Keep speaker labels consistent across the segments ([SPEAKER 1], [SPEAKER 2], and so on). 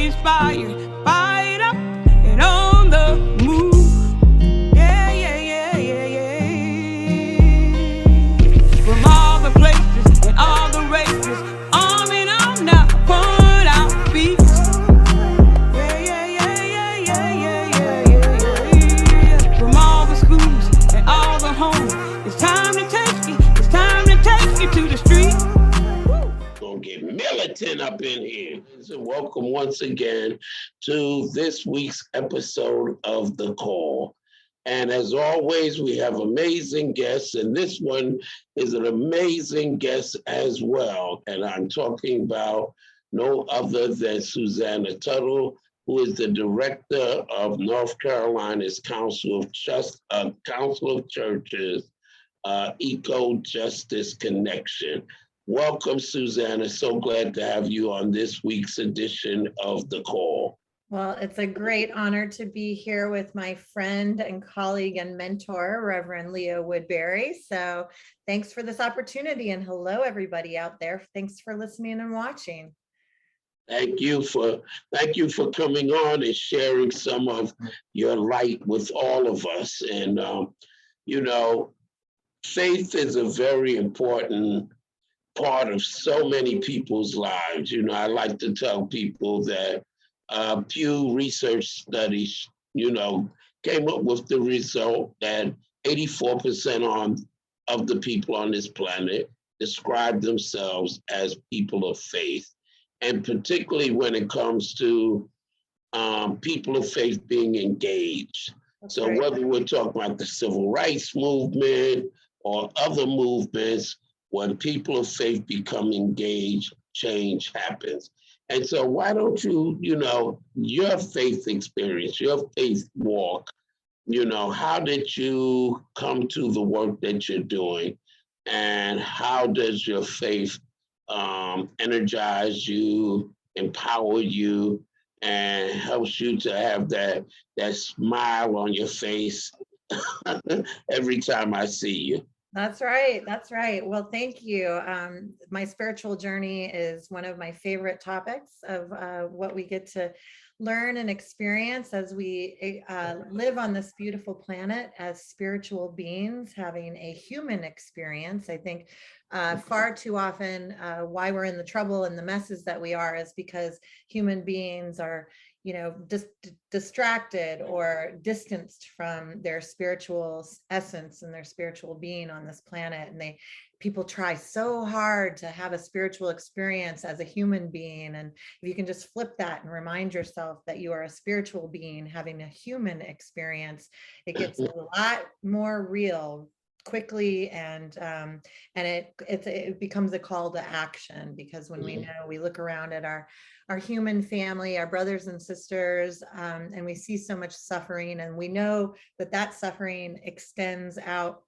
[SPEAKER 1] inspired, fired up, and on the move. Yeah, yeah, yeah, yeah, yeah. From all the places and all the races, arm in arm now, upon our feet. Yeah, yeah, yeah, yeah, yeah, yeah, yeah, yeah, yeah. From all the schools and all the homes, it's time to take it. It's time to take it to the street.
[SPEAKER 2] Gonna get militant up in here. So welcome once again to this week's episode of The Call. And as always, we have amazing guests, and this one is an amazing guest as well. And I'm talking about no other than Susanna Tuttle, who is the director of North Carolina's Council of Churches, Eco Justice Connection. Welcome, Susanna. So glad to have you on this week's edition of The Call.
[SPEAKER 3] Well, it's a great honor to be here with my friend and colleague and mentor, Reverend Leo Woodbury. So thanks for this opportunity, and hello, everybody out there. Thanks for listening and watching.
[SPEAKER 2] Thank you for coming on and sharing some of your light with all of us. And faith is a very important part of so many people's lives. I like to tell people that Pew Research studies, came up with the result that 84% of the people on this planet describe themselves as people of faith. And particularly when it comes to people of faith being engaged. So whether we're talking about the civil rights movement or other movements, when people of faith become engaged, change happens. And so why don't you, your faith experience, your faith walk, how did you come to the work that you're doing? And how does your faith energize you, empower you, and helps you to have that smile on your face every time I see you?
[SPEAKER 3] That's right. That's right. Well, thank you. My spiritual journey is one of my favorite topics of what we get to learn and experience as we live on this beautiful planet as spiritual beings, having a human experience. I think far too often why we're in the trouble and the messes that we are is because human beings are distracted or distanced from their spiritual essence and their spiritual being on this planet. And people try so hard to have a spiritual experience as a human being. And if you can just flip that and remind yourself that you are a spiritual being having a human experience, it gets a lot more real quickly, and it becomes a call to action, because when we look around at our human family, our brothers and sisters, and we see so much suffering, and we know that suffering extends out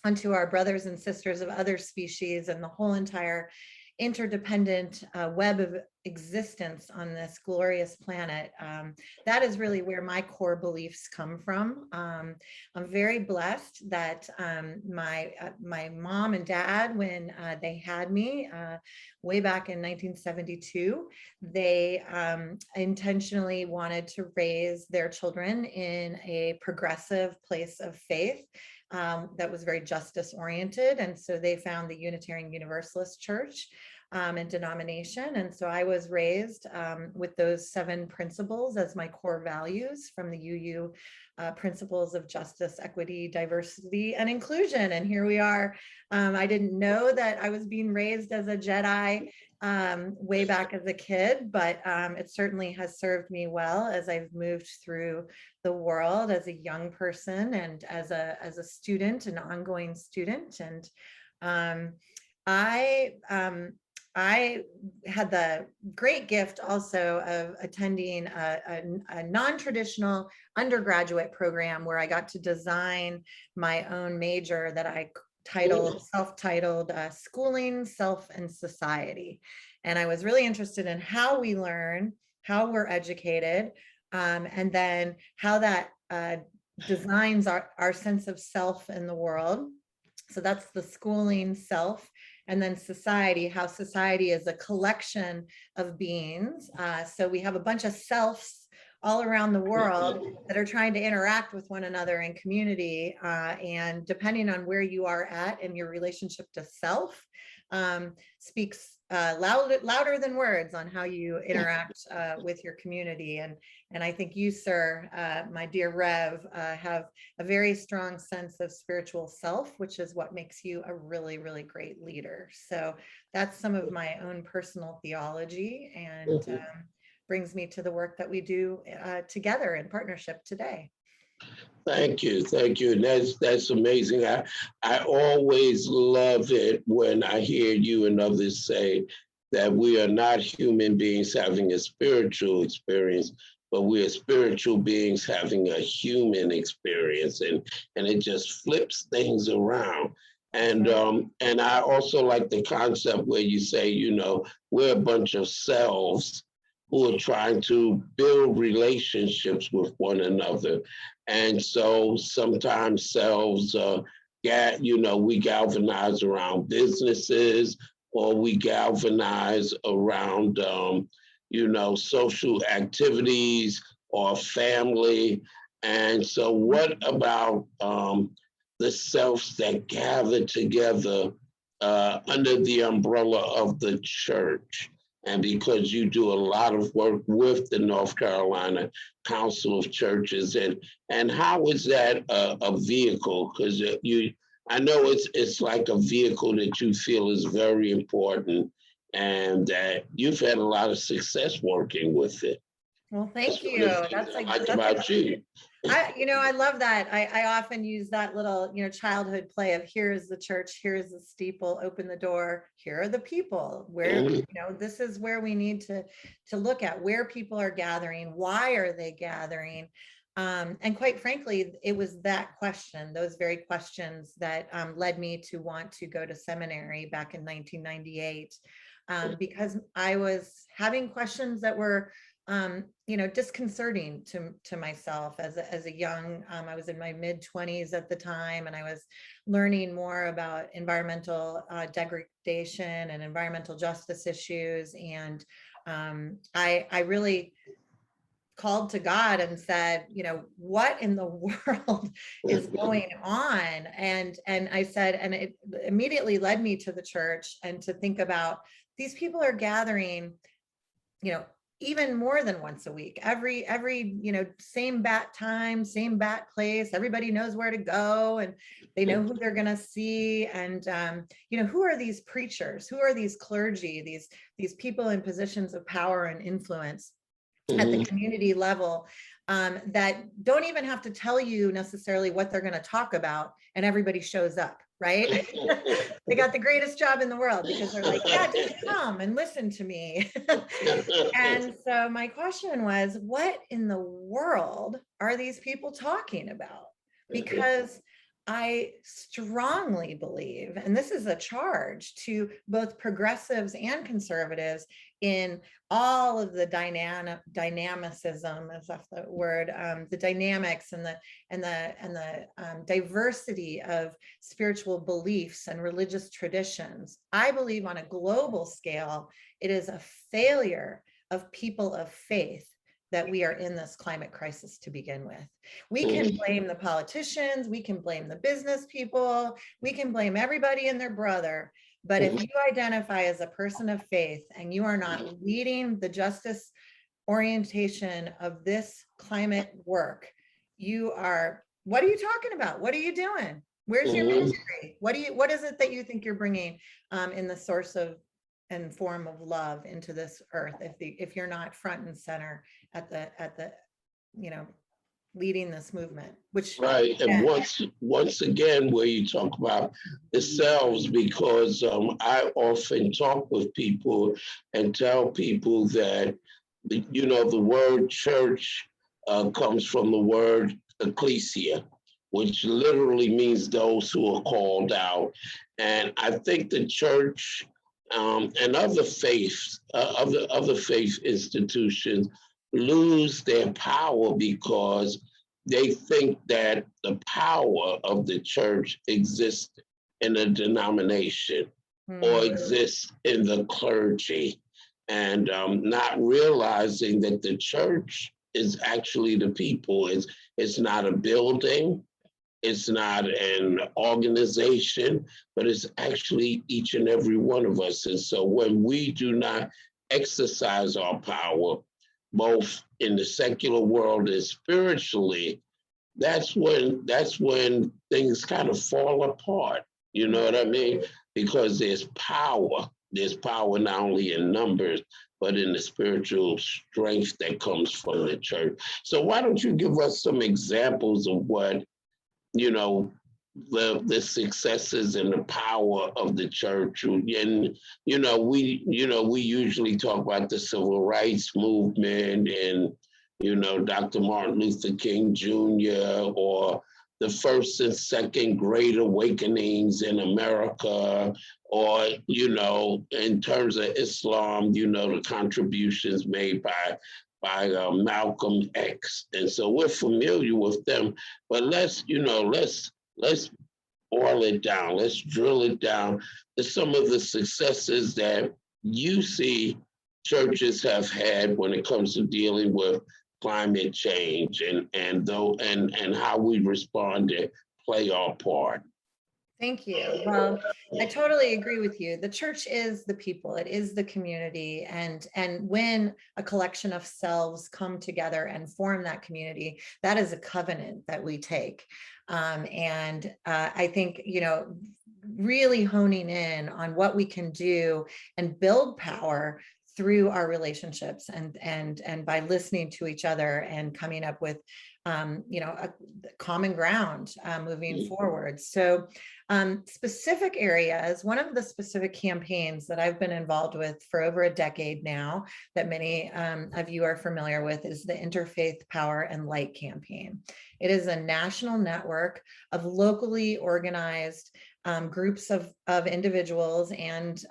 [SPEAKER 3] onto our brothers and sisters of other species and the whole entire interdependent web of existence on this glorious planet. That is really where my core beliefs come from. I'm very blessed that my mom and dad, when they had me way back in 1972, they intentionally wanted to raise their children in a progressive place of faith that was very justice oriented. And so they found the Unitarian Universalist Church and denomination. And so I was raised with those 7 principles as my core values from the UU principles of justice, equity, diversity, and inclusion. And here we are. I didn't know that I was being raised as a Jedi way back as a kid, but it certainly has served me well as I've moved through the world as a young person and as a student, an ongoing student. And I had the great gift also of attending a non-traditional undergraduate program where I got to design my own major that I self-titled Schooling, Self, and Society. And I was really interested in how we learn, how we're educated, and then how that designs our sense of self in the world. So that's the schooling self and then society, how society is a collection of beings. So we have a bunch of selves all around the world that are trying to interact with one another in community. And depending on where you are at in your relationship to self, speaks louder than words on how you interact with your community. And I think you, sir, my dear Rev, have a very strong sense of spiritual self, which is what makes you a really, really great leader. So that's some of my own personal theology, and brings me to the work that we do together in partnership today.
[SPEAKER 2] Thank you, and that's amazing. I always love it when I hear you and others say that we are not human beings having a spiritual experience, but we are spiritual beings having a human experience, and it just flips things around. And I also like the concept where you say, we're a bunch of selves who are trying to build relationships with one another. And so sometimes selves, we galvanize around businesses, or we galvanize around, social activities or family. And so what about the selves that gather together under the umbrella of the church? And because you do a lot of work with the North Carolina Council of Churches, and how is that a vehicle? Because I know it's like a vehicle that you feel is very important, and that you've had a lot of success working with it.
[SPEAKER 3] Well, thank you. That's like
[SPEAKER 2] about you.
[SPEAKER 3] I love that. I often use that little, childhood play of, here is the church, here is the steeple, open the door, here are the people, where, this is where we need to look at where people are gathering, why are they gathering? And quite frankly, it was that question, those very questions that led me to want to go to seminary back in 1998, because I was having questions that were disconcerting to myself as a young, I was in my mid-20s at the time, and I was learning more about environmental degradation and environmental justice issues. And I really called to God and said, what in the world is going on? And I said, and it immediately led me to the church and to think about, these people are gathering, even more than once a week, every same bat time, same bat place. Everybody knows where to go, and they know who they're going to see. And who are these preachers? Who are these clergy? These people in positions of power and influence at the community level, that don't even have to tell you necessarily what they're going to talk about, and everybody shows up, right? They got the greatest job in the world, because they're like, yeah, just come and listen to me. And so my question was, what in the world are these people talking about? Because I strongly believe, and this is a charge to both progressives and conservatives, in all of the dynamicism, is that the word, the dynamics and the diversity of spiritual beliefs and religious traditions. I believe on a global scale, it is a failure of people of faith that we are in this climate crisis to begin with. We can blame the politicians, we can blame the business people, we can blame everybody and their brother. But if you identify as a person of faith and you are not leading the justice orientation of this climate work, what are you talking about? What are you doing? Where's your ministry? What is it that you think you're bringing in the source of and form of love into this earth, if you're not front and center at the leading this movement? Which
[SPEAKER 2] right. And once again, where you talk about the selves, because I often talk with people and tell people that the word church comes from the word ecclesia, which literally means those who are called out. And I think the church and other faiths, other faith institutions lose their power because they think that the power of the church exists in a denomination. or exists in the clergy, and not realizing that the church is actually the people. It's not a building, it's not an organization, but it's actually each and every one of us. And so when we do not exercise our power, both in the secular world and spiritually, that's when things kind of fall apart. You know what I mean? Because there's power. There's power not only in numbers, but in the spiritual strength that comes from the church. So why don't you give us some examples of what, you know, the successes and the power of the church? And we usually talk about the civil rights movement and Dr. Martin Luther King Jr. or the first and second great awakenings in America, or in terms of Islam, the contributions made by Malcolm X. And so we're familiar with them, but let's boil it down. Let's drill it down to some of the successes that you see churches have had when it comes to dealing with climate change and how we respond to play our part.
[SPEAKER 3] Thank you. Well, I totally agree with you. The church is the people, it is the community. And when a collection of selves come together and form that community, that is a covenant that we take. I think, really honing in on what we can do and build power through our relationships and by listening to each other and coming up with a common ground moving forward. So specific areas, one of the specific campaigns that I've been involved with for over a decade now that many of you are familiar with is the Interfaith Power and Light campaign. It is a national network of locally organized groups of individuals and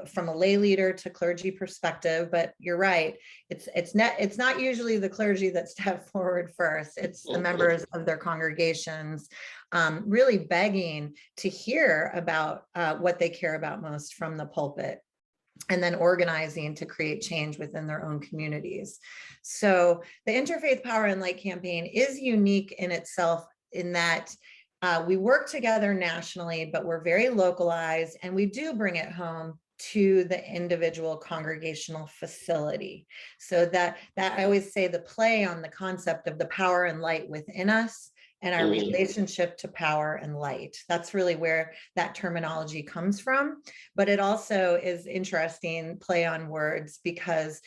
[SPEAKER 3] from a lay leader to clergy perspective. But you're right, it's not usually the clergy that step forward first. It's the members of their congregations really begging to hear about what they care about most from the pulpit, and then organizing to create change within their own communities. So the Interfaith Power and Light campaign is unique in itself in that we work together nationally, but we're very localized, and we do bring it home to the individual congregational facility. So that I always say the play on the concept of the power and light within us and our relationship to power and light. That's really where that terminology comes from. But it also is interesting play on words because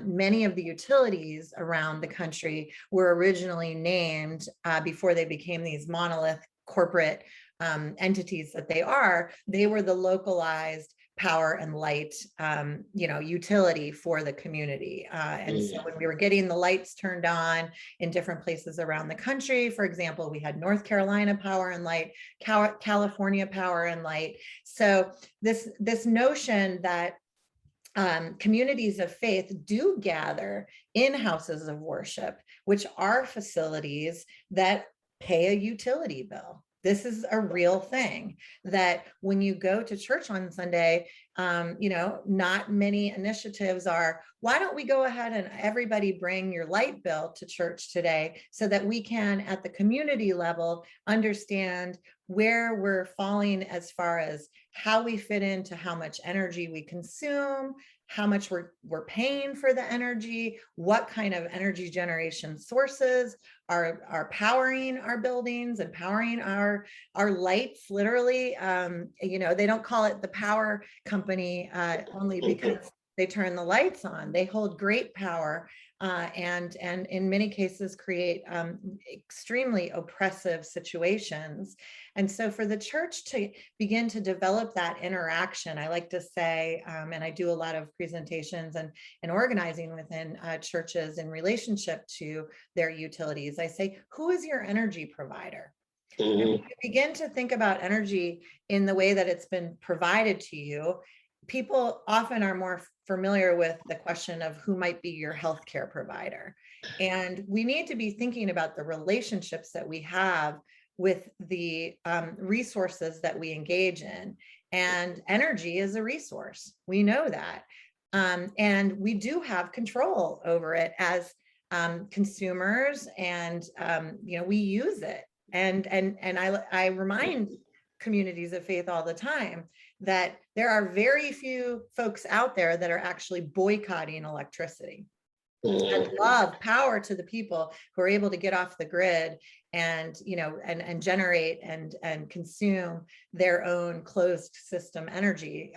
[SPEAKER 3] many of the utilities around the country were originally named before they became these monolith corporate entities that they were the localized power and light, utility for the community. And so when we were getting the lights turned on in different places around the country, for example, we had North Carolina Power and Light, California Power and Light. So this notion that communities of faith do gather in houses of worship, which are facilities that pay a utility bill. This is a real thing that when you go to church on Sunday, not many initiatives are, why don't we go ahead and everybody bring your light bill to church today so that we can, at the community level, understand where we're falling as far as how we fit into how much energy we consume, how much we're paying for the energy, what kind of energy generation sources are powering our buildings and powering our lights, literally. They don't call it the power company only because they turn the lights on. They hold great power and in many cases create extremely oppressive situations. And so for the church to begin to develop that interaction, I like to say, and I do a lot of presentations and organizing within churches in relationship to their utilities. I say, who is your energy provider? And when you begin to think about energy in the way that it's been provided to you, people often are more familiar with the question of who might be your healthcare provider. And we need to be thinking about the relationships that we have with the resources that we engage in. and energy is a resource. We know that. And we do have control over it as consumers, and we use it. And I remind communities of faith all the time that there are very few folks out there that are actually boycotting electricity. And love, power to the people who are able to get off the grid and and generate and consume their own closed system energy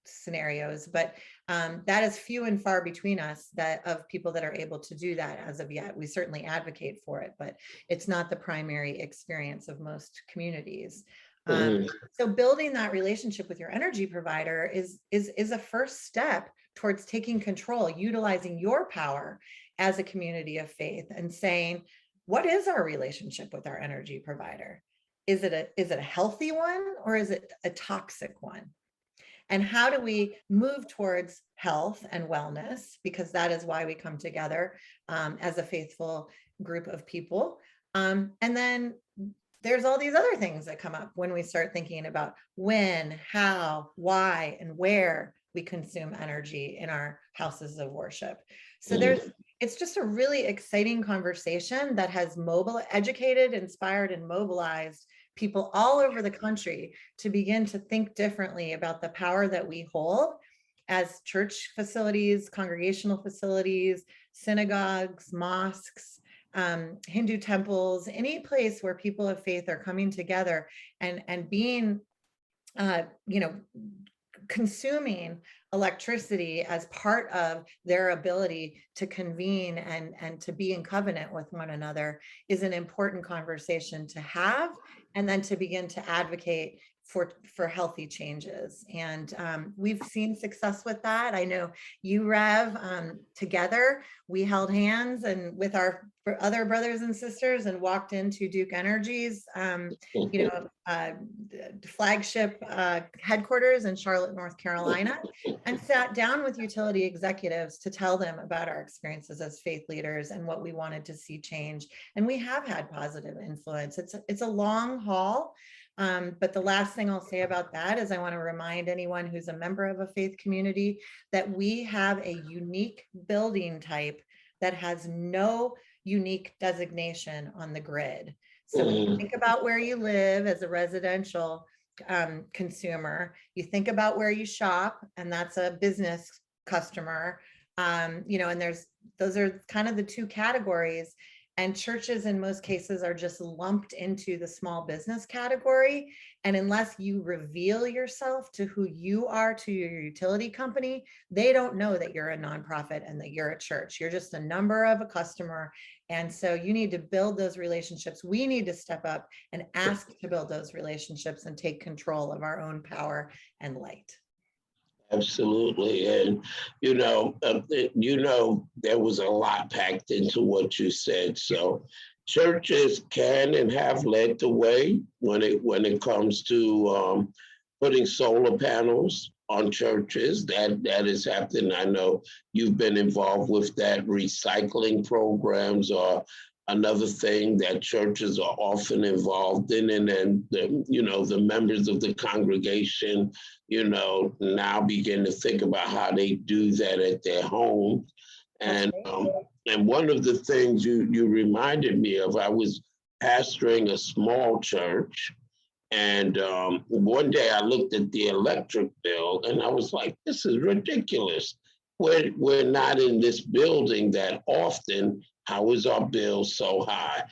[SPEAKER 3] scenarios. But that is few and far between us, that of people that are able to do that as of yet. We certainly advocate for it, but it's not the primary experience of most communities. So building that relationship with your energy provider is a first step towards taking control, utilizing your power as a community of faith, and saying, what is our relationship with our energy provider? Is it a healthy one, or is it a toxic one? And how do we move towards health and wellness? Because that is why we come together as a faithful group of people. And then there's all these other things that come up when we start thinking about when, how, why, and where we consume energy in our houses of worship. So it's just a really exciting conversation that has educated, inspired, and mobilized people all over the country to begin to think differently about the power that we hold as church facilities, congregational facilities, synagogues, mosques, Hindu temples, any place where people of faith are coming together and being, consuming electricity as part of their ability to convene and to be in covenant with one another is an important conversation to have, and then to begin to advocate for healthy changes. And we've seen success with that. I know you, Rev, together, we held hands and with our other brothers and sisters and walked into Duke Energy's, flagship headquarters in Charlotte, North Carolina, and sat down with utility executives to tell them about our experiences as faith leaders and what we wanted to see change. And we have had positive influence. It's a long haul. But the last thing I'll say about that is I want to remind anyone who's a member of a faith community that we have a unique building type that has no unique designation on the grid. So when you think about where you live as a residential consumer, you think about where you shop, and that's a business customer, and those are kind of the two categories. And churches in most cases are just lumped into the small business category. And unless you reveal yourself to who you are to your utility company, they don't know that you're a nonprofit and that you're a church. You're just a number of a customer. And so you need to build those relationships. We need to step up and ask to build those relationships and take control of our own power and light.
[SPEAKER 2] Absolutely. And, there was a lot packed into what you said. So churches can and have led the way when it comes to putting solar panels on churches. That is happening. I know you've been involved with that. Recycling programs are another thing that churches are often involved in, and then the members of the congregation, now begin to think about how they do that at their homes. And one of the things you reminded me of, I was pastoring a small church, and one day I looked at the electric bill, and I was like, "This is ridiculous. We're not in this building that often. How is our bill so high?"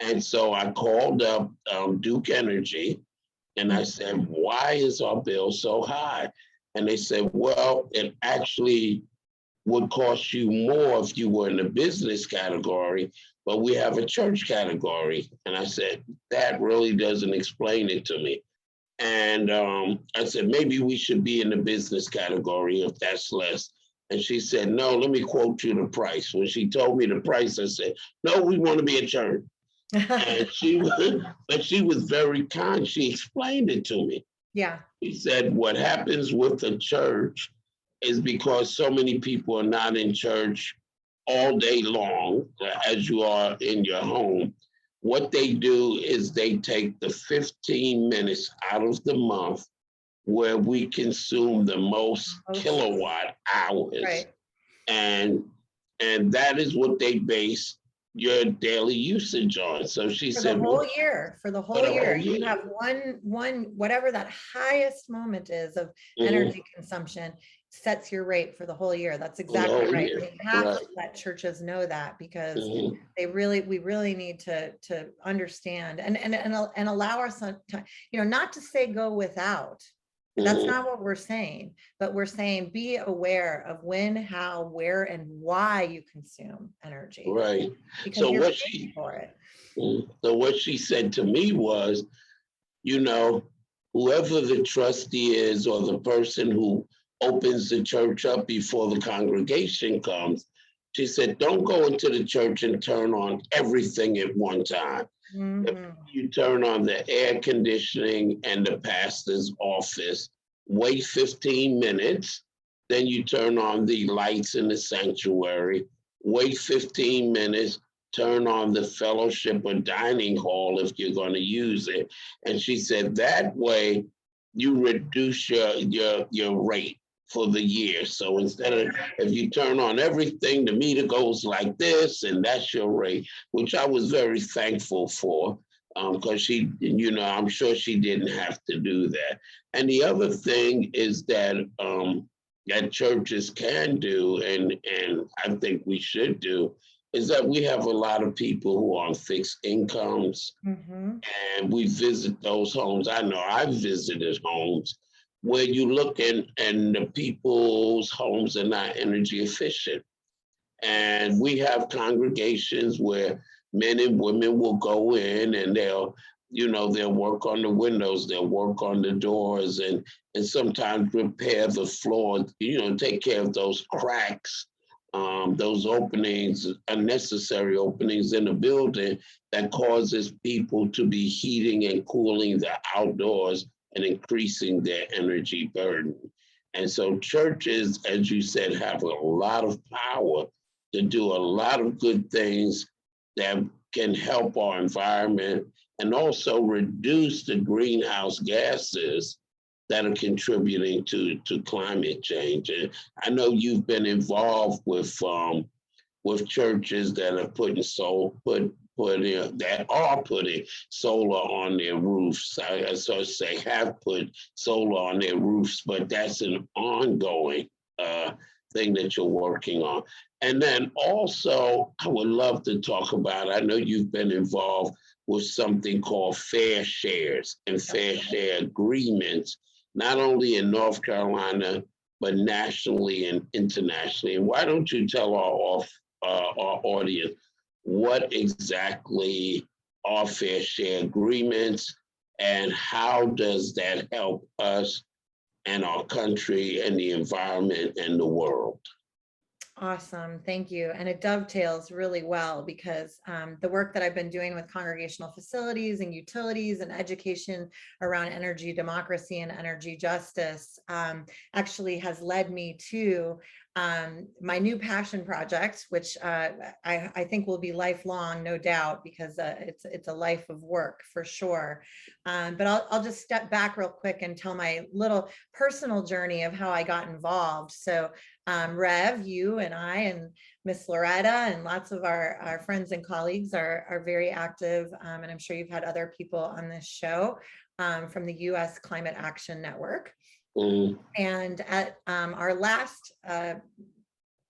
[SPEAKER 2] And so I called up Duke Energy, and I said, "Why is our bill so high?" And they said, "Well, it actually would cost you more if you were in the business category, but we have a church category." And I said, "That really doesn't explain it to me." And I said, "Maybe we should be in the business category if that's less." And she said, "No, let me quote you the price." When she told me the price, I said, "No, we want to be a church." And she was very kind. She explained it to me.
[SPEAKER 3] Yeah.
[SPEAKER 2] She said, what happens with the church is because so many people are not in church all day long, as you are in your home. What they do is they take the 15 minutes out of the month where we consume the most kilowatt hours.
[SPEAKER 3] Right.
[SPEAKER 2] And that is what they base your daily usage on. So she
[SPEAKER 3] For the
[SPEAKER 2] said,
[SPEAKER 3] whole
[SPEAKER 2] well,
[SPEAKER 3] year, for the
[SPEAKER 2] for
[SPEAKER 3] whole
[SPEAKER 2] the
[SPEAKER 3] year,
[SPEAKER 2] whole
[SPEAKER 3] you
[SPEAKER 2] year.
[SPEAKER 3] have one, whatever that highest moment is of
[SPEAKER 2] Mhm.
[SPEAKER 3] energy consumption sets your rate for the whole year. That's
[SPEAKER 2] For the
[SPEAKER 3] exactly
[SPEAKER 2] whole
[SPEAKER 3] right.
[SPEAKER 2] year.
[SPEAKER 3] We have
[SPEAKER 2] Right.
[SPEAKER 3] to let churches know that, because
[SPEAKER 2] Mhm.
[SPEAKER 3] we really need to understand and allow our son to, not to say go without. That's
[SPEAKER 2] Mhm.
[SPEAKER 3] not what we're saying, but we're saying be aware of when, how, where, and why you consume energy,
[SPEAKER 2] Right.
[SPEAKER 3] because
[SPEAKER 2] So
[SPEAKER 3] you're
[SPEAKER 2] what
[SPEAKER 3] paying
[SPEAKER 2] she
[SPEAKER 3] for it.
[SPEAKER 2] so what she said to me was, you know, whoever the trustee is or the person who opens the church up before the congregation comes, she said, don't go into the church and turn on everything at one time. If
[SPEAKER 3] Mhm.
[SPEAKER 2] you turn on the air conditioning and the pastor's office, wait 15 minutes, then you turn on the lights in the sanctuary, wait 15 minutes, turn on the fellowship or dining hall if you're going to use it. And she said that way you reduce your rate for the year. So instead of, if you turn on everything, the meter goes like this, and that's your rate, which I was very thankful for, because she, I'm sure she didn't have to do that. And the other thing is that that churches can do, and I think we should do, is that we have a lot of people who are on fixed incomes,
[SPEAKER 3] Mhm.
[SPEAKER 2] and we visit those homes. I know I've visited homes where you look and the people's homes are not energy efficient. And we have congregations where men and women will go in and they'll work on the windows, they'll work on the doors, and sometimes repair the floor, take care of those cracks, those openings, unnecessary openings in the building that causes people to be heating and cooling the outdoors and increasing their energy burden. And so churches, as you said, have a lot of power to do a lot of good things that can help our environment and also reduce the greenhouse gases that are contributing to climate change. And I know you've been involved with churches that are that are putting solar on their roofs. I sort of say have put solar on their roofs, but that's an ongoing thing that you're working on. And then also, I would love to talk about, I know you've been involved with something called fair shares and fair share agreements, not only in North Carolina, but nationally and internationally. And why don't you tell our audience what exactly are fair share agreements and how does that help us and our country and the environment and the world?
[SPEAKER 3] Awesome. Thank you. And it dovetails really well, because the work that I've been doing with congregational facilities and utilities and education around energy democracy and energy justice actually has led me to my new passion project, which I think will be lifelong, no doubt, because it's a life of work for sure. But I'll just step back real quick and tell my little personal journey of how I got involved. So Rev, you and I and Miss Loretta and lots of our friends and colleagues are very active. And I'm sure you've had other people on this show from the US Climate Action Network.
[SPEAKER 2] Mm.
[SPEAKER 3] And at our last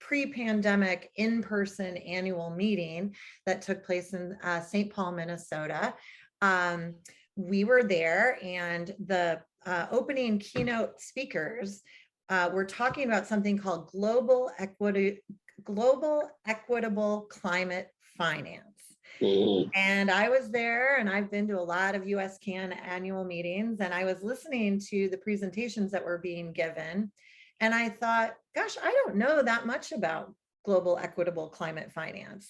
[SPEAKER 3] pre-pandemic in-person annual meeting that took place in St. Paul, Minnesota, we were there, and the opening keynote speakers we're talking about something called global equitable climate finance.
[SPEAKER 2] Mm.
[SPEAKER 3] And I was there, and I've been to a lot of US CAN annual meetings, and I was listening to the presentations that were being given. And I thought, gosh, I don't know that much about global equitable climate finance.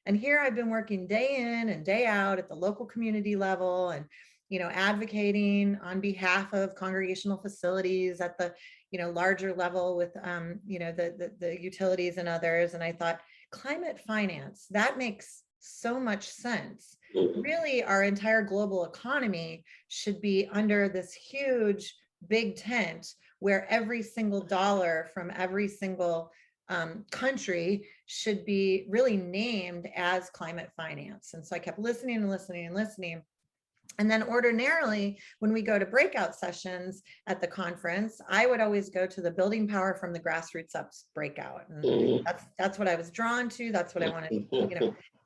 [SPEAKER 3] And here I've been working day in and day out at the local community level, and advocating on behalf of congregational facilities at the larger level with the utilities and others. And I thought, climate finance, that makes so much sense. Really, our entire global economy should be under this huge big tent where every single dollar from every single country should be really named as climate finance. And so I kept listening and listening and listening. And then ordinarily, when we go to breakout sessions at the conference, I would always go to the Building Power from the Grassroots Up breakout. And that's what I was drawn to. That's what I wanted,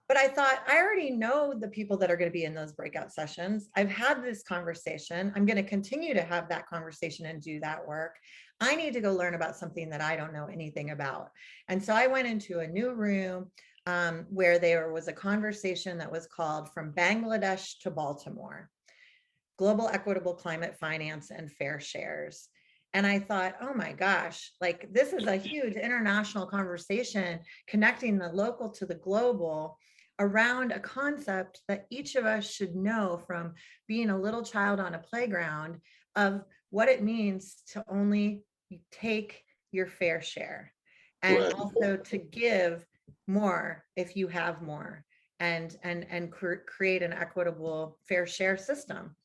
[SPEAKER 3] But I thought, I already know the people that are going to be in those breakout sessions. I've had this conversation. I'm going to continue to have that conversation and do that work. I need to go learn about something that I don't know anything about. And so I went into a new room where there was a conversation that was called From Bangladesh to Baltimore, Global Equitable Climate Finance and Fair Shares. And I thought, oh my gosh, like this is a huge international conversation connecting the local to the global around a concept that each of us should know from being a little child on a playground of what it means to only take your fair share and also to give more if you have more and create an equitable fair share system.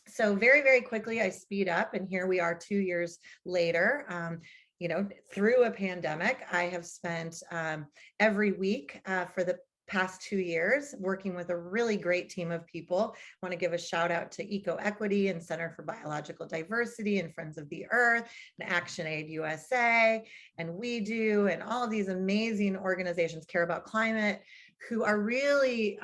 [SPEAKER 3] So very, very quickly, I speed up, and here we are 2 years later. Through a pandemic, I have spent every week for the past 2 years working with a really great team of people. I want to give a shout out to Eco Equity and Center for Biological Diversity and Friends of the Earth and Action Aid USA and We Do and all of these amazing organizations, Care About Climate, who are really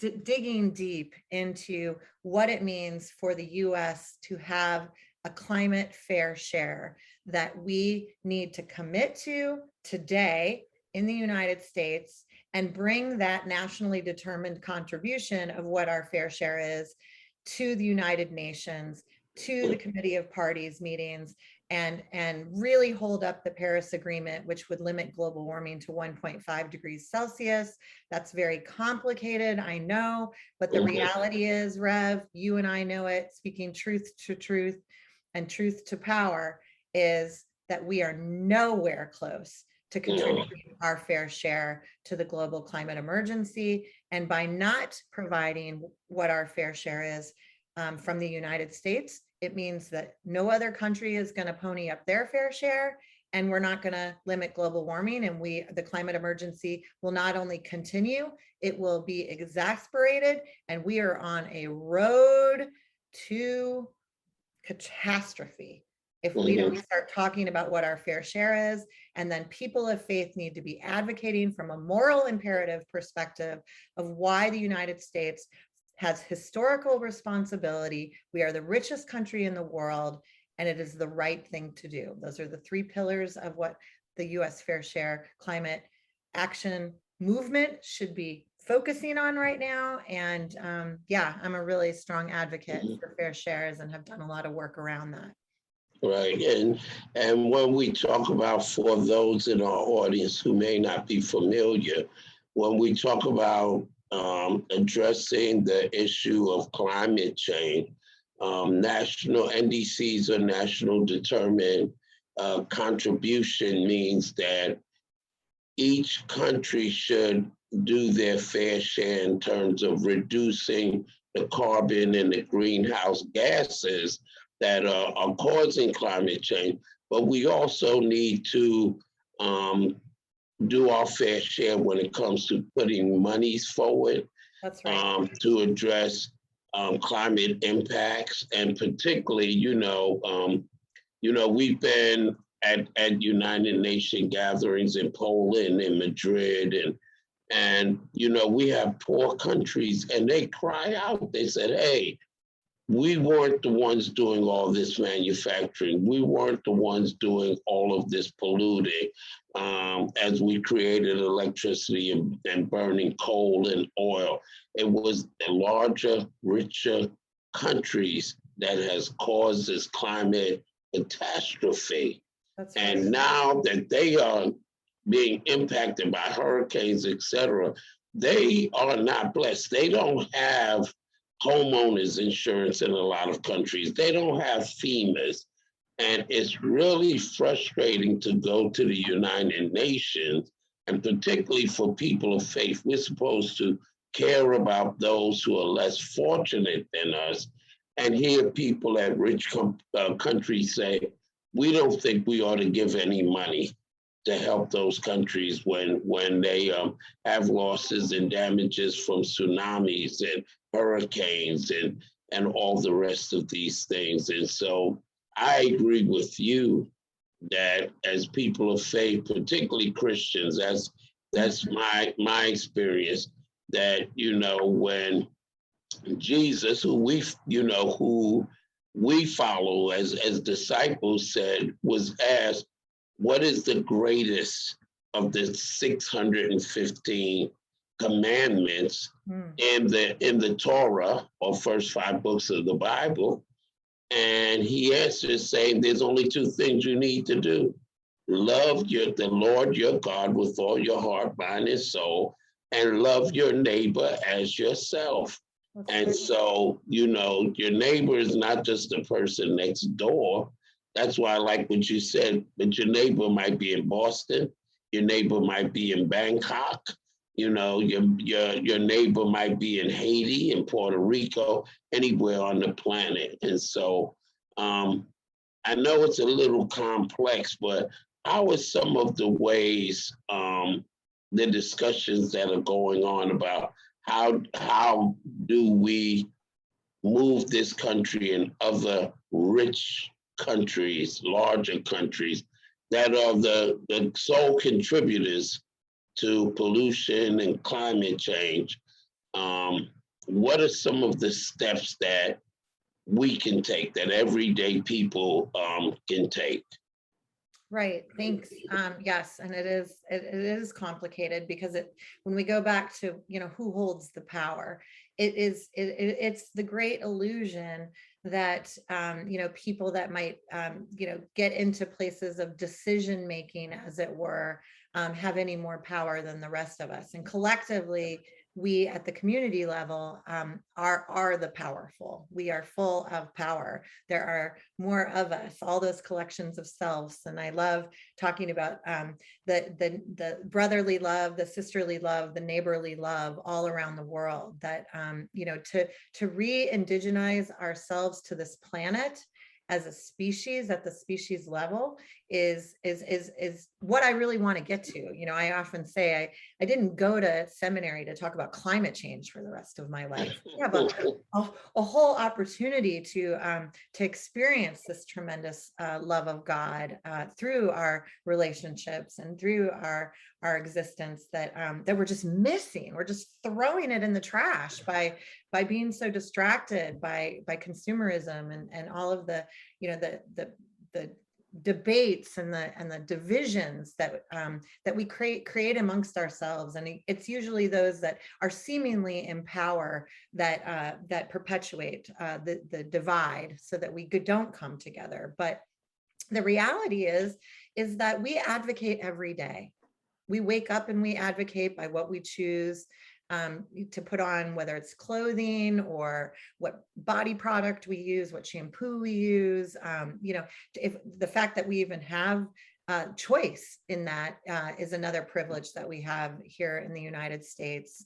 [SPEAKER 3] digging deep into what it means for the US to have a climate fair share that we need to commit to today in the United States and bring that nationally determined contribution of what our fair share is to the United Nations, to the Committee of Parties meetings, and really hold up the Paris Agreement, which would limit global warming to 1.5 degrees Celsius. That's very complicated, I know, but the reality is, Rev, you and I know it, speaking truth to truth and truth to power, is that we are nowhere close to contributing our fair share to the global climate emergency. And by not providing what our fair share is from the United States, it means that no other country is going to pony up their fair share, and we're not going to limit global warming. And the climate emergency will not only continue, it will be exacerbated, and we are on a road to catastrophe if we don't start talking about what our fair share is. And then people of faith need to be advocating from a moral imperative perspective of why the United States has historical responsibility. We are the richest country in the world, and it is the right thing to do. Those are the 3 pillars of what the US Fair Share climate action movement should be focusing on right now. And I'm a really strong advocate for fair shares and have done a lot of work around that.
[SPEAKER 2] Right. And when we talk about, for those in our audience who may not be familiar, when we talk about addressing the issue of climate change, national NDCs or national determined contribution means that each country should do their fair share in terms of reducing the carbon and the greenhouse gases that are causing climate change. But we also need to do our fair share when it comes to putting monies forward.
[SPEAKER 3] That's right.
[SPEAKER 2] To address climate impacts, and particularly, we've been at United Nations gatherings in Poland and Madrid, and we have poor countries, and they cry out. They said, "Hey, we weren't the ones doing all this manufacturing. We weren't the ones doing all of this polluting as we created electricity and burning coal and oil. It was the larger, richer countries that has caused this climate catastrophe."
[SPEAKER 3] That's right.
[SPEAKER 2] And now that they are being impacted by hurricanes, et cetera, they are not blessed. They don't have homeowners insurance in a lot of countries. They don't have FEMAs. And it's really frustrating to go to the United Nations, and particularly for people of faith. We're supposed to care about those who are less fortunate than us. and hear people at rich countries say, we don't think we ought to give any money to help those countries when they have losses and damages from tsunamis and hurricanes and all the rest of these things. And so I agree with you that as people of faith, particularly Christians, that's my experience, that when Jesus, who we follow as disciples, said, was asked, what is the greatest of the 615 commandments in the Torah, or first 5 books of the Bible? And he answers saying, there's only 2 things you need to do. Love the Lord your God with all your heart, mind, and soul, and love your neighbor as yourself. And so, your neighbor is not just the person next door. That's why I like what you said, but your neighbor might be in Boston, your neighbor might be in Bangkok, your neighbor might be in Haiti, in Puerto Rico, anywhere on the planet. And so I know it's a little complex, but how are some of the ways, the discussions that are going on about how do we move this country and other rich countries, larger countries, that are the sole contributors to pollution and climate change? What are some of the steps that we can take, that everyday people can take?
[SPEAKER 3] Right. Thanks. Yes, and it is complicated because when we go back to who holds the power, it's the great illusion that people that might get into places of decision making, as it were, have any more power than the rest of us. And collectively, we at the community level are the powerful. We are full of power. There are more of us, all those collections of selves. And I love talking about the brotherly love, the sisterly love, the neighborly love all around the world, that to re-indigenize ourselves to this planet as a species, at the species level, is what I really want to get to. I often say I didn't go to seminary to talk about climate change for the rest of my life. We have a whole opportunity to experience this tremendous love of God through our relationships and through our existence that we're just missing. We're just throwing it in the trash by being so distracted by consumerism and all of the the debates and the divisions that we create amongst ourselves. And it's usually those that are seemingly in power that perpetuate the divide, so that we don't come together. But the reality is that we advocate every day. We wake up and we advocate by what we choose to put on, whether it's clothing or what body product we use, what shampoo we use. If the fact that we even have choice in that is another privilege that we have here in the United States.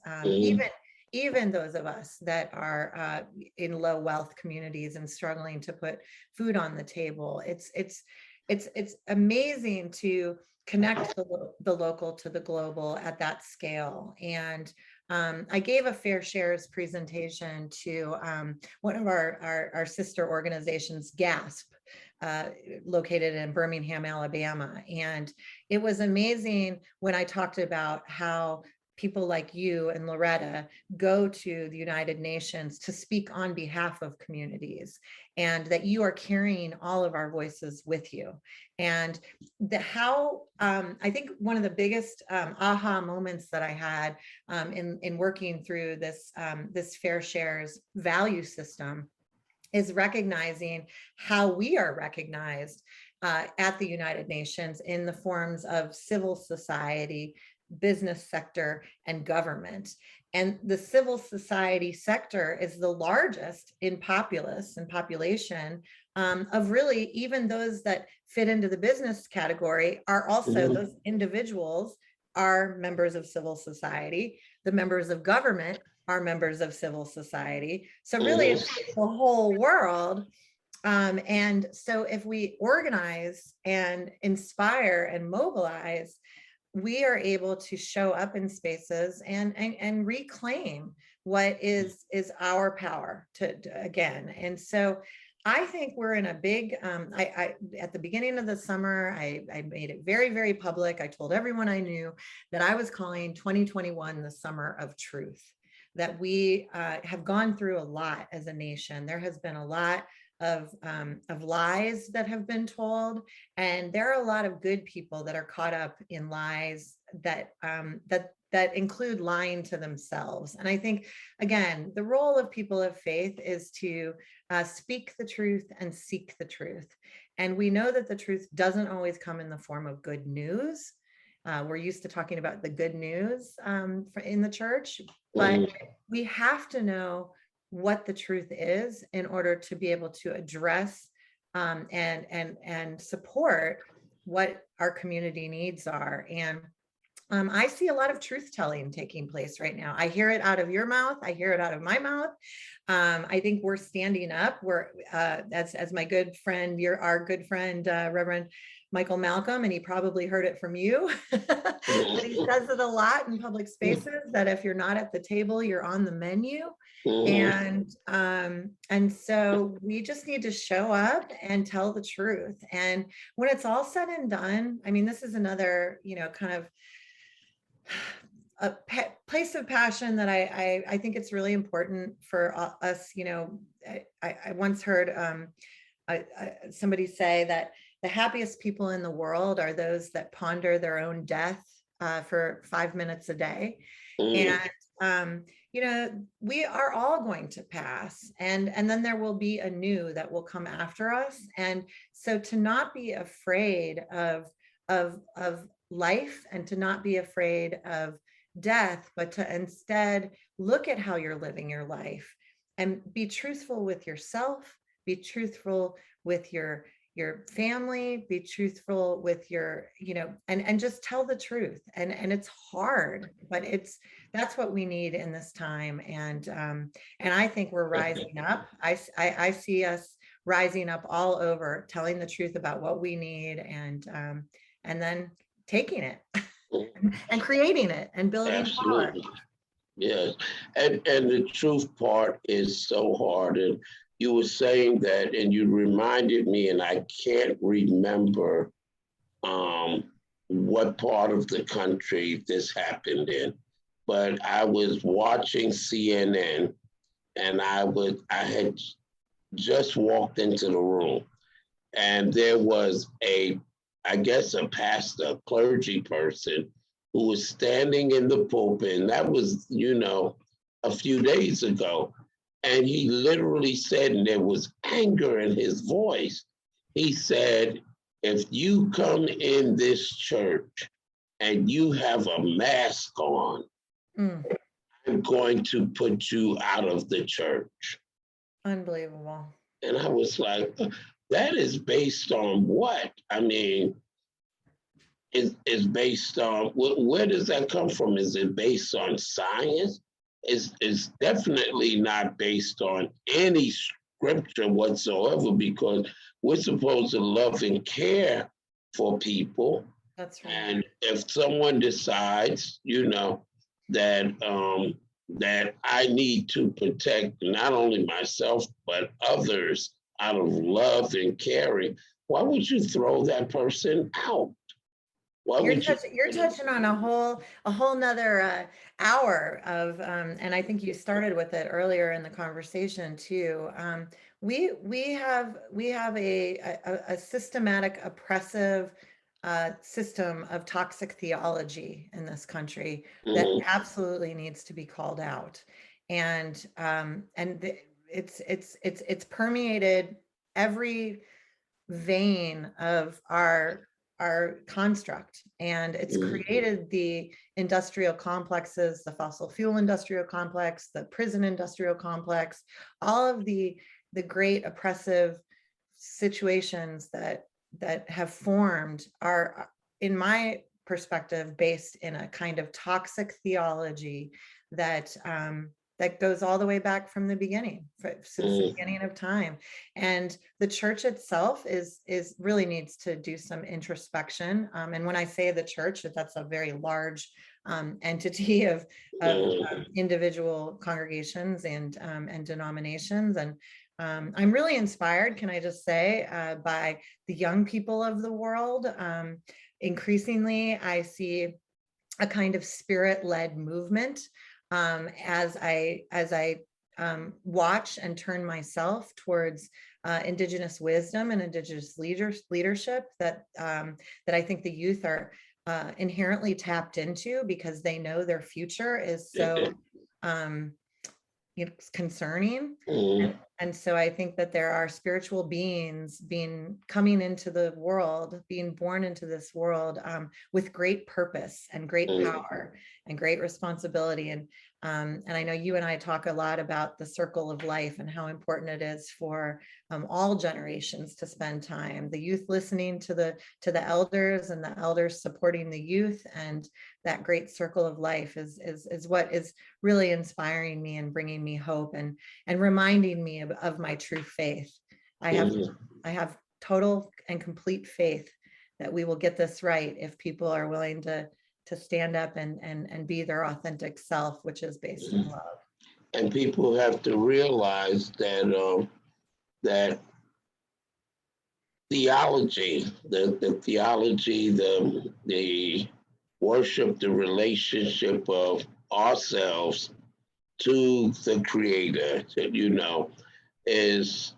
[SPEAKER 3] Even those of us that are in low wealth communities and struggling to put food on the table, it's amazing to connect the local to the global at that scale. And I gave a Fair Shares presentation to one of our sister organizations, GASP, located in Birmingham, Alabama. And it was amazing when I talked about how people like you and Loretta go to the United Nations to speak on behalf of communities, and that you are carrying all of our voices with you. And I think one of the biggest aha moments that I had in working through this Fair Shares value system is recognizing how we are recognized at the United Nations in the forms of civil society, business sector, and government. And the civil society sector is the largest in population of really even those that fit into the business category are also those individuals are members of civil society. The members of government are members of civil society. So really, it's the whole world. And so if we organize and inspire and mobilize, we are able to show up in spaces and reclaim what is our power to again. And so I think we're in a big, I at the beginning of the summer, I made it very, very public. I told everyone I knew that I was calling 2021 the summer of truth, that we have gone through a lot as a nation. There has been a lot of lies that have been told, and there are a lot of good people that are caught up in lies that that include lying to themselves. And I think, again, the role of people of faith is to speak the truth and seek the truth. And we know that the truth doesn't always come in the form of good news. We're used to talking about the good news in the church, but we have to know what the truth is in order to be able to address and support what our community needs are. And I see a lot of truth telling taking place right now. I hear it out of your mouth. I hear it out of my mouth. I think we're standing up. We're as my good friend, our good friend, Reverend Michael Malcolm, and he probably heard it from you. But he says it a lot in public spaces that if you're not at the table, you're on the menu. And so we just need to show up and tell the truth. And when it's all said and done, I mean, this is another, kind of a place of passion that I think it's really important for us. I once heard somebody say that the happiest people in the world are those that ponder their own death for 5 minutes a day. And we are all going to pass, and then there will be a new that will come after us. And so to not be afraid of life and to not be afraid of death, but to instead look at how you're living your life and be truthful with yourself, be truthful with your family, be truthful with your, and just tell the truth. And it's hard, but that's what we need in this time. And I think we're rising up. I see us rising up all over, telling the truth about what we need, and then taking it and creating it and building power.
[SPEAKER 2] Yes. And the truth part is so hard. And you were saying that, and you reminded me, and I can't remember what part of the country this happened in, but I was watching CNN, and I had just walked into the room, and there was I guess a pastor, a clergy person, who was standing in the pulpit, and that was, a few days ago. And he literally said, and there was anger in his voice, he said, if you come in this church and you have a mask on, I'm going to put you out of the church.
[SPEAKER 3] Unbelievable.
[SPEAKER 2] And I was like, that is based on what? I mean, is based on, where does that come from? Is it based on science? It's definitely not based on any scripture whatsoever, because we're supposed to love and care for people.
[SPEAKER 3] That's right.
[SPEAKER 2] And if someone decides, that I need to protect not only myself, but others out of love and caring, why would you throw that person out?
[SPEAKER 3] You're touching on a whole nother hour of, and I think you started with it earlier in the conversation too. We have a systematic oppressive system of toxic theology in this country that absolutely needs to be called out, and it's permeated every vein of our construct, and it's created the industrial complexes, the fossil fuel industrial complex, the prison industrial complex, all of the great oppressive situations that have formed are, in my perspective, based in a kind of toxic theology that that goes all the way back from the beginning, since the beginning of time. And the church itself is really needs to do some introspection. And when I say the church, that's a very large entity of individual congregations and denominations. And I'm really inspired, can I just say, by the young people of the world. Increasingly, I see a kind of spirit-led movement as I watch and turn myself towards Indigenous wisdom and Indigenous leadership that I think the youth are inherently tapped into, because they know their future is so concerning. And so I think that there are spiritual beings coming into the world, being born into this world with great purpose and great power and great responsibility. And I know you and I talk a lot about the circle of life and how important it is for all generations to spend time, the youth listening to the elders, and the elders supporting the youth. And that great circle of life is what is really inspiring me and bringing me hope and reminding me of my true faith. I have total and complete faith that we will get this right if people are willing to stand up and be their authentic self, which is based in love.
[SPEAKER 2] And people have to realize that that theology, the theology, the worship, the relationship of ourselves to the Creator, is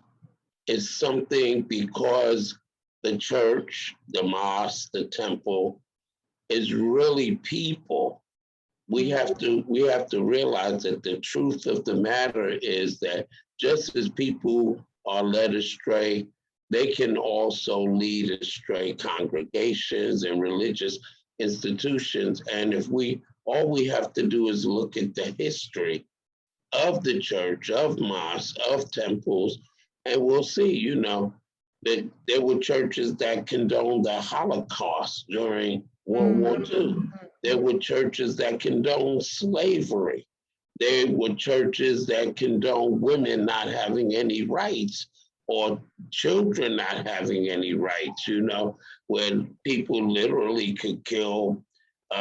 [SPEAKER 2] something, because the church, the mosque, the temple is really people. We have to realize that the truth of the matter is that just as people are led astray, they can also lead astray congregations and religious institutions. And if all we have to do is look at the history of the church, of mosques, of temples, and we'll see, that there were churches that condoned the Holocaust during World War II. There were churches that condoned slavery. There were churches that condoned women not having any rights, or children not having any rights, when people literally could kill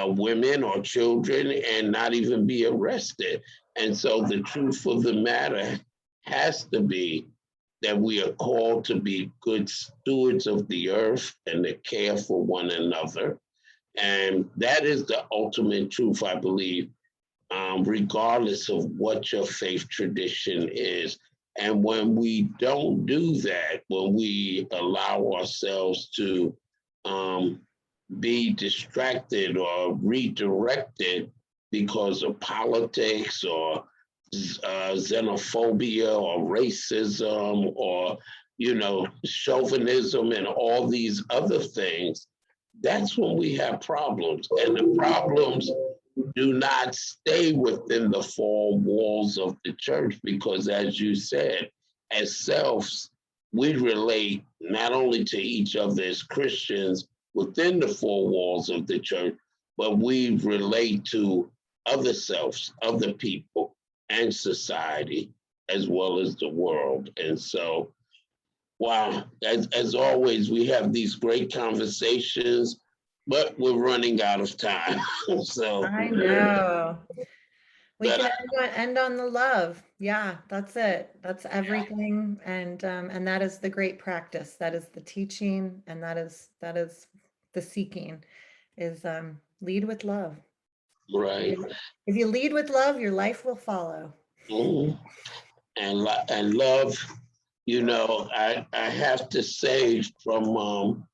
[SPEAKER 2] women or children and not even be arrested. And so the truth of the matter has to be that we are called to be good stewards of the earth and to care for one another. And that is the ultimate truth, I believe, regardless of what your faith tradition is. And when we don't do that, when we allow ourselves to be distracted or redirected because of politics or xenophobia or racism or, chauvinism and all these other things, that's when we have problems. And the problems do not stay within the four walls of the church, because, as you said, as selves, we relate not only to each other as Christians within the four walls of the church, but we relate to other selves, other people, and society, as well as the world. And so, wow, as always, we have these great conversations, but we're running out of time. So
[SPEAKER 3] I know. We can end on the love. Yeah, that's it. That's everything. And that is the great practice. That is the teaching, and that is the seeking, is lead with love.
[SPEAKER 2] Right.
[SPEAKER 3] If you lead with love, your life will follow.
[SPEAKER 2] Mm-hmm. And love, I have to say from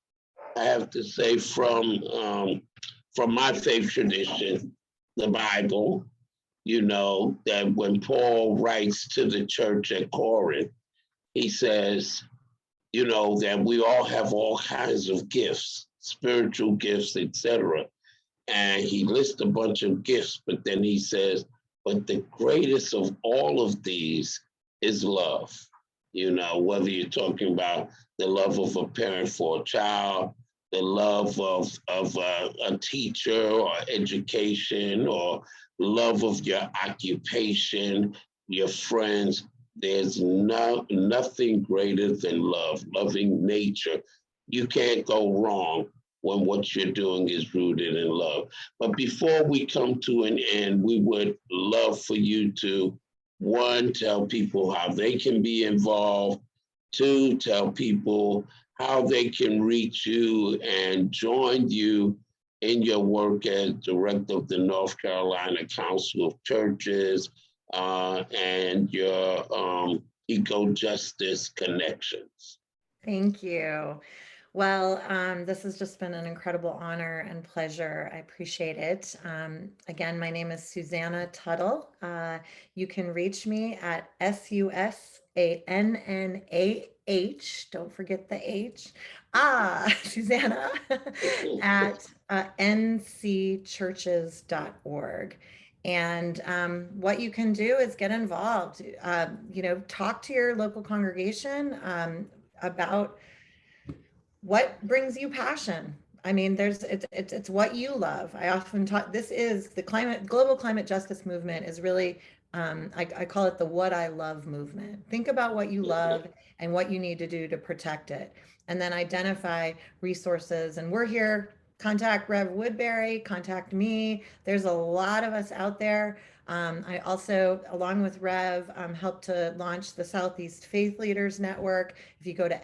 [SPEAKER 2] my faith tradition, the Bible, that when Paul writes to the church at Corinth, he says, that we all have all kinds of gifts, spiritual gifts, etc. And he lists a bunch of gifts, but then he says, but the greatest of all of these is love. Whether you're talking about the love of a parent for a child, the love of a teacher or education, or love of your occupation, your friends. There's nothing greater than love, loving nature. You can't go wrong when what you're doing is rooted in love. But before we come to an end, we would love for you to, one, tell people how they can be involved, two, tell people how they can reach you and join you in your work as director of the North Carolina Council of Churches, and your eco justice connections.
[SPEAKER 3] Thank you. Well, this has just been an incredible honor and pleasure. I appreciate it. Again, my name is Susanna Tuttle. You can reach me at SUSANNAH, don't forget the H, Susanna, at ncchurches.org. And what you can do is get involved, talk to your local congregation about what brings you passion. I mean, it's what you love. I often talk, this is the global climate justice movement is really, I call it the what I love movement. Think about what you love and what you need to do to protect it. And then identify resources. And we're here. Contact Rev Woodbury, contact me. There's a lot of us out there. I also, along with Rev, helped to launch the Southeast Faith Leaders Network. If you go to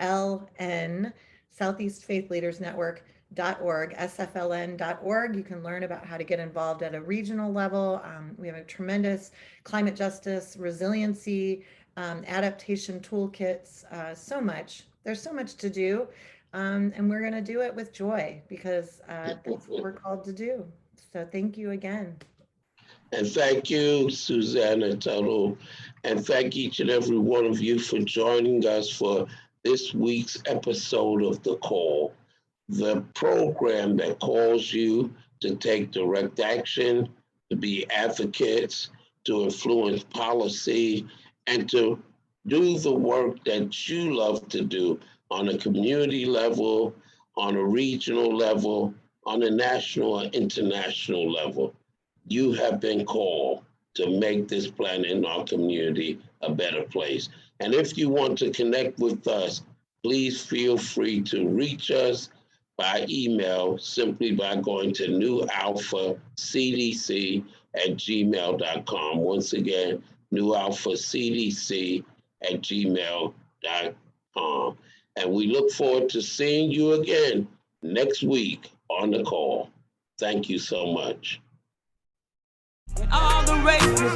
[SPEAKER 3] SFLN, Southeast Faith Leaders Network.org, SFLN.org, you can learn about how to get involved at a regional level. We have a tremendous climate justice, resiliency, adaptation toolkits, so much. There's so much to do. And we're going to do it with joy because that's what we're called to do. So thank you again.
[SPEAKER 2] And thank you, Susanna Tuttle. And thank each and every one of you for joining us for this week's episode of The Call, the program that calls you to take direct action, to be advocates, to influence policy, and to do the work that you love to do on a community level, on a regional level, on a national and international level. You have been called to make this planet and our community a better place. And if you want to connect with us, please feel free to reach us by email, simply by going to newalphacdc@gmail.com. Once again, newalphacdc@gmail.com. And we look forward to seeing you again next week on The Call. Thank you so much.
[SPEAKER 1] All the races.